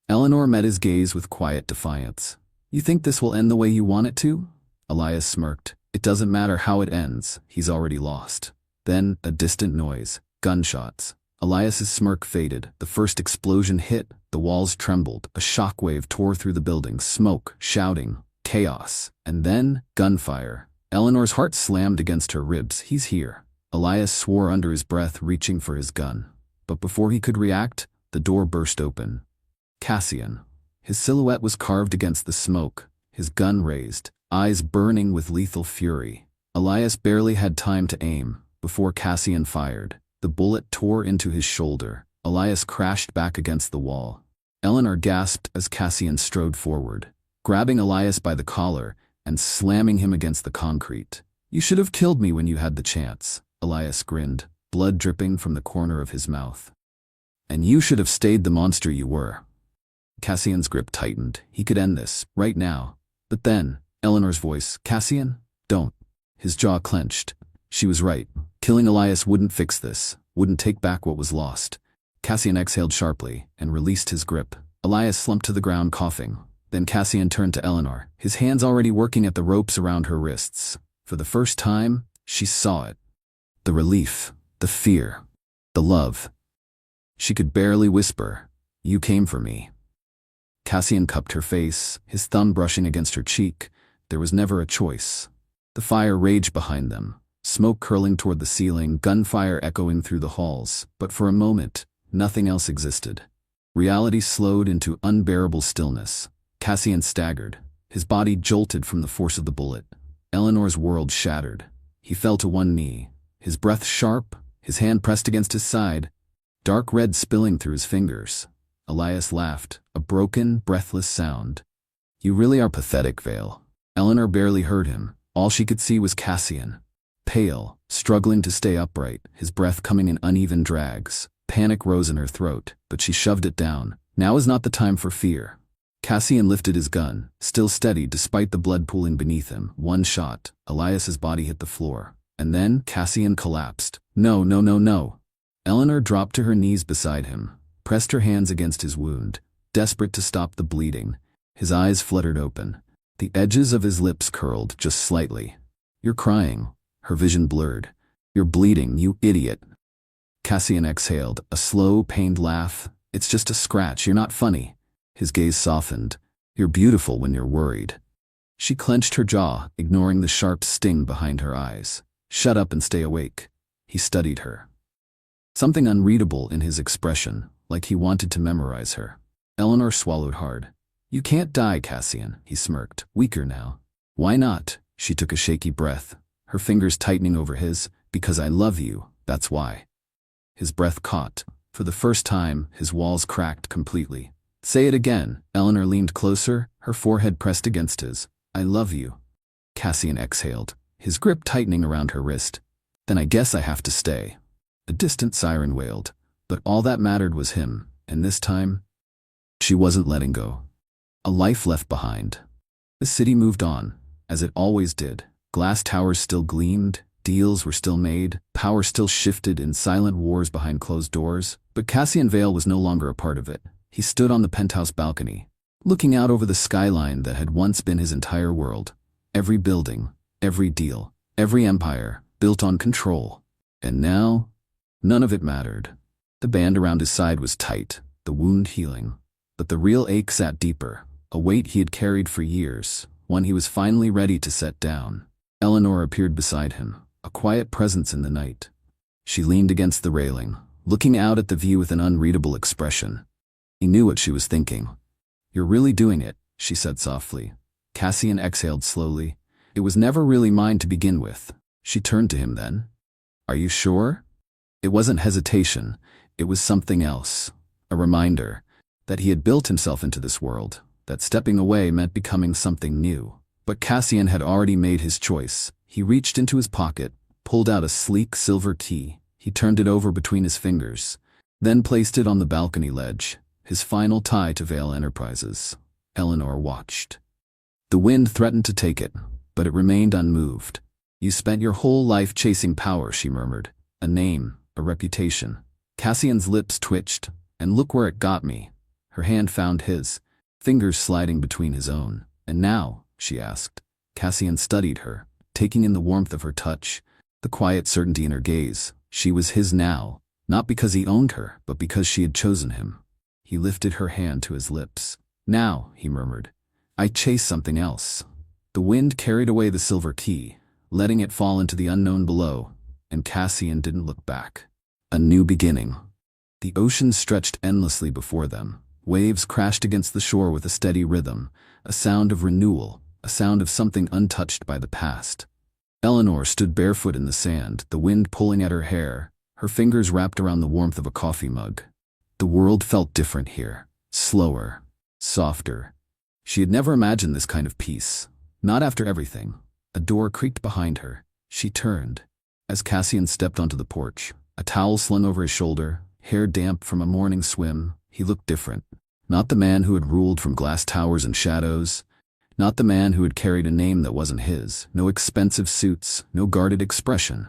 Eleanor met his gaze with quiet defiance. "You think this will end the way you want it to?" Elias smirked. "It doesn't matter how it ends, he's already lost." Then, a distant noise. Gunshots. Elias's smirk faded. The first explosion hit. The walls trembled. A shockwave tore through the building. Smoke, shouting, chaos. And then, gunfire. Eleanor's heart slammed against her ribs. "He's here." Elias swore under his breath, reaching for his gun. But before he could react, the door burst open. Cassian. His silhouette was carved against the smoke, his gun raised, eyes burning with lethal fury. Elias barely had time to aim before Cassian fired. The bullet tore into his shoulder. Elias crashed back against the wall. Eleanor gasped as Cassian strode forward, grabbing Elias by the collar and slamming him against the concrete. "You should have killed me when you had the chance." Elias grinned, blood dripping from the corner of his mouth. "And you should have stayed the monster you were." Cassian's grip tightened. He could end this, right now. But then, Eleanor's voice, "Cassian, don't." His jaw clenched. She was right. Killing Elias wouldn't fix this, wouldn't take back what was lost. Cassian exhaled sharply and released his grip. Elias slumped to the ground, coughing. Then Cassian turned to Eleanor, his hands already working at the ropes around her wrists. For the first time, she saw it. The relief, the fear, the love. She could barely whisper, You came for me. Cassian cupped her face, his thumb brushing against her cheek. There was never a choice. The fire raged behind them, smoke curling toward the ceiling, gunfire echoing through the halls. But for a moment, nothing else existed. Reality slowed into unbearable stillness. Cassian staggered, his body jolted from the force of the bullet. Eleanor's world shattered. He fell to one knee, his breath sharp, his hand pressed against his side, dark red spilling through his fingers. Elias laughed, a broken, breathless sound. You really are pathetic, Vale. Eleanor barely heard him. All she could see was Cassian, pale, struggling to stay upright, his breath coming in uneven drags. Panic rose in her throat, but she shoved it down. Now is not the time for fear. Cassian lifted his gun, still steady despite the blood pooling beneath him. One shot, Elias's body hit the floor. And then Cassian collapsed. No, no, no, no. Eleanor dropped to her knees beside him, pressed her hands against his wound, desperate to stop the bleeding. His eyes fluttered open. The edges of his lips curled just slightly. You're crying. Her vision blurred. You're bleeding, you idiot. Cassian exhaled, a slow, pained laugh. It's just a scratch, you're not funny. His gaze softened. You're beautiful when you're worried. She clenched her jaw, ignoring the sharp sting behind her eyes. Shut up and stay awake. He studied her. Something unreadable in his expression, like he wanted to memorize her. Eleanor swallowed hard. You can't die, Cassian, he smirked, weaker now. Why not? She took a shaky breath, her fingers tightening over his. Because I love you, that's why. His breath caught. For the first time, his walls cracked completely. Say it again. Eleanor leaned closer, her forehead pressed against his. I love you. Cassian exhaled, his grip tightening around her wrist. Then I guess I have to stay. A distant siren wailed, but all that mattered was him, and this time, she wasn't letting go. A life left behind. The city moved on, as it always did. Glass towers still gleamed, deals were still made, power still shifted in silent wars behind closed doors, but Cassian Vale was no longer a part of it. He stood on the penthouse balcony, looking out over the skyline that had once been his entire world. Every building, every deal, every empire, built on control. And now, none of it mattered. The band around his side was tight, the wound healing. But the real ache sat deeper, a weight he had carried for years, one he was finally ready to set down. Eleanor appeared beside him, a quiet presence in the night. She leaned against the railing, looking out at the view with an unreadable expression. He knew what she was thinking. You're really doing it, she said softly. Cassian exhaled slowly. It was never really mine to begin with. She turned to him then. Are you sure? It wasn't hesitation, it was something else. A reminder that he had built himself into this world, that stepping away meant becoming something new. But Cassian had already made his choice. He reached into his pocket, pulled out a sleek silver key. He turned it over between his fingers, then placed it on the balcony ledge, his final tie to Vale Enterprises. Eleanor watched. The wind threatened to take it, but it remained unmoved. You spent your whole life chasing power, she murmured. A name, a reputation. Cassian's lips twitched, and look where it got me. Her hand found his, fingers sliding between his own. And now, she asked. Cassian studied her, taking in the warmth of her touch, the quiet certainty in her gaze. She was his now, not because he owned her, but because she had chosen him. He lifted her hand to his lips. Now, he murmured, I chase something else. The wind carried away the silver key, letting it fall into the unknown below, and Cassian didn't look back. A new beginning. The ocean stretched endlessly before them. Waves crashed against the shore with a steady rhythm, a sound of renewal, a sound of something untouched by the past. Eleanor stood barefoot in the sand, the wind pulling at her hair, her fingers wrapped around the warmth of a coffee mug. The world felt different here, slower, softer. She had never imagined this kind of peace, not after everything. A door creaked behind her. She turned. As Cassian stepped onto the porch, a towel slung over his shoulder, hair damp from a morning swim, he looked different. Not the man who had ruled from glass towers and shadows. Not the man who had carried a name that wasn't his. No expensive suits, no guarded expression.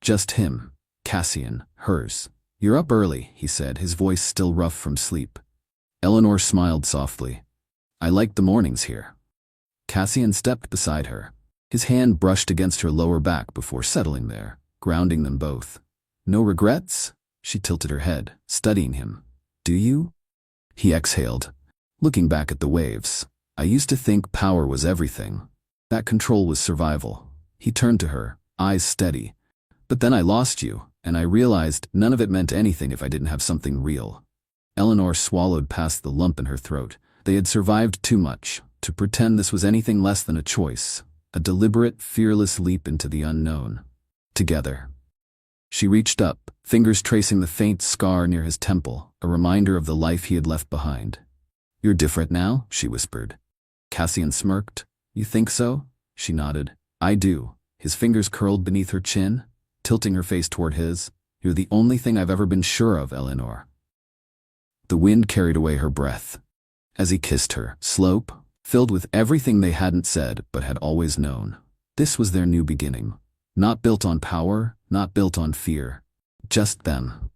Just him, Cassian, hers. You're up early, he said, his voice still rough from sleep. Eleanor smiled softly. I like the mornings here. Cassian stepped beside her. His hand brushed against her lower back before settling there, grounding them both. No regrets? She tilted her head, studying him. Do you? He exhaled, looking back at the waves. I used to think power was everything. That control was survival. He turned to her, eyes steady. But then I lost you, and I realized none of it meant anything if I didn't have something real. Eleanor swallowed past the lump in her throat. They had survived too much to pretend this was anything less than a choice, a deliberate, fearless leap into the unknown. Together. She reached up, fingers tracing the faint scar near his temple, a reminder of the life he had left behind. You're different now, she whispered. Cassian smirked. You think so? She nodded. I do. His fingers curled beneath her chin, tilting her face toward his. You're the only thing I've ever been sure of, Eleanor. The wind carried away her breath. As he kissed her, slope, filled with everything they hadn't said but had always known. This was their new beginning. Not built on power, not built on fear. Just them.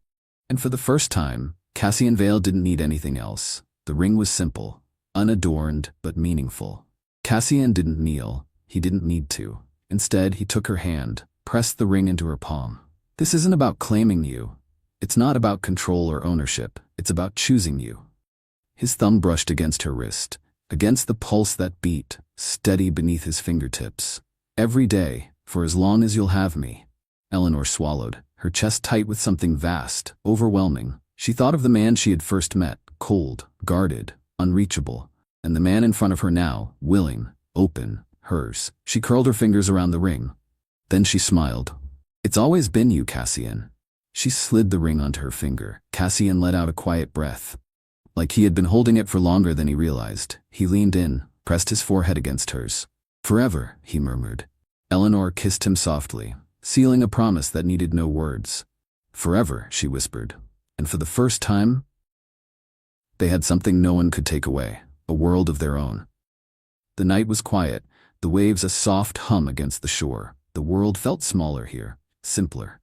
And for the first time, Cassian Vale didn't need anything else. The ring was simple, unadorned but meaningful. Cassian didn't kneel. He didn't need to. Instead, he took her hand, pressed the ring into her palm. This isn't about claiming you. It's not about control or ownership. It's about choosing you. His thumb brushed against her wrist, against the pulse that beat, steady beneath his fingertips. Every day, for as long as you'll have me. Eleanor swallowed, her chest tight with something vast, overwhelming. She thought of the man she had first met, cold, guarded, unreachable, and the man in front of her now, willing, open, hers. She curled her fingers around the ring. Then she smiled. It's always been you, Cassian. She slid the ring onto her finger. Cassian let out a quiet breath. Like he had been holding it for longer than he realized. He leaned in, pressed his forehead against hers. Forever, he murmured. Eleanor kissed him softly, sealing a promise that needed no words. Forever, she whispered. And for the first time, they had something no one could take away, a world of their own. The night was quiet, the waves a soft hum against the shore. The world felt smaller here, simpler.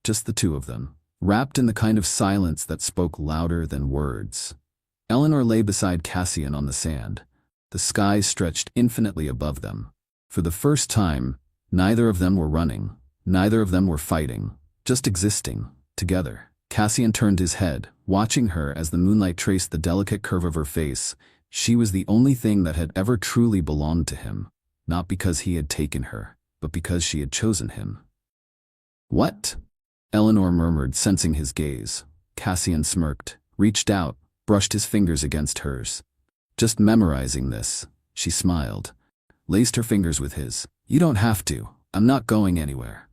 Just the two of them, wrapped in the kind of silence that spoke louder than words. Eleanor lay beside Cassian on the sand. The sky stretched infinitely above them. For the first time, neither of them were running, neither of them were fighting, just existing, together. Cassian turned his head, watching her as the moonlight traced the delicate curve of her face. She was the only thing that had ever truly belonged to him, not because he had taken her, but because she had chosen him. What? Eleanor murmured, sensing his gaze. Cassian smirked, reached out, brushed his fingers against hers. Just memorizing this, she smiled, laced her fingers with his. You don't have to. I'm not going anywhere.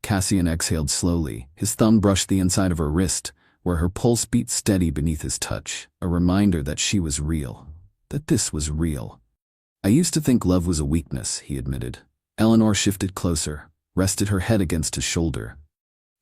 Cassian exhaled slowly. His thumb brushed the inside of her wrist, where her pulse beat steady beneath his touch, a reminder that she was real. That this was real. I used to think love was a weakness, he admitted. Eleanor shifted closer, rested her head against his shoulder.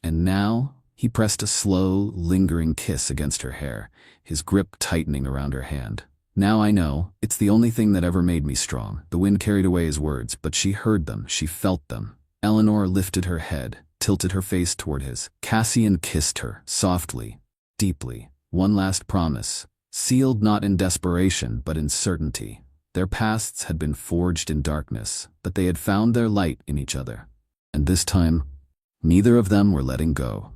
And now, he pressed a slow, lingering kiss against her hair, his grip tightening around her hand. Now I know, it's the only thing that ever made me strong. The wind carried away his words, but she heard them, she felt them. Eleanor lifted her head, tilted her face toward his. Cassian kissed her, softly, deeply. One last promise, sealed not in desperation but in certainty. Their pasts had been forged in darkness, but they had found their light in each other. And this time, neither of them were letting go.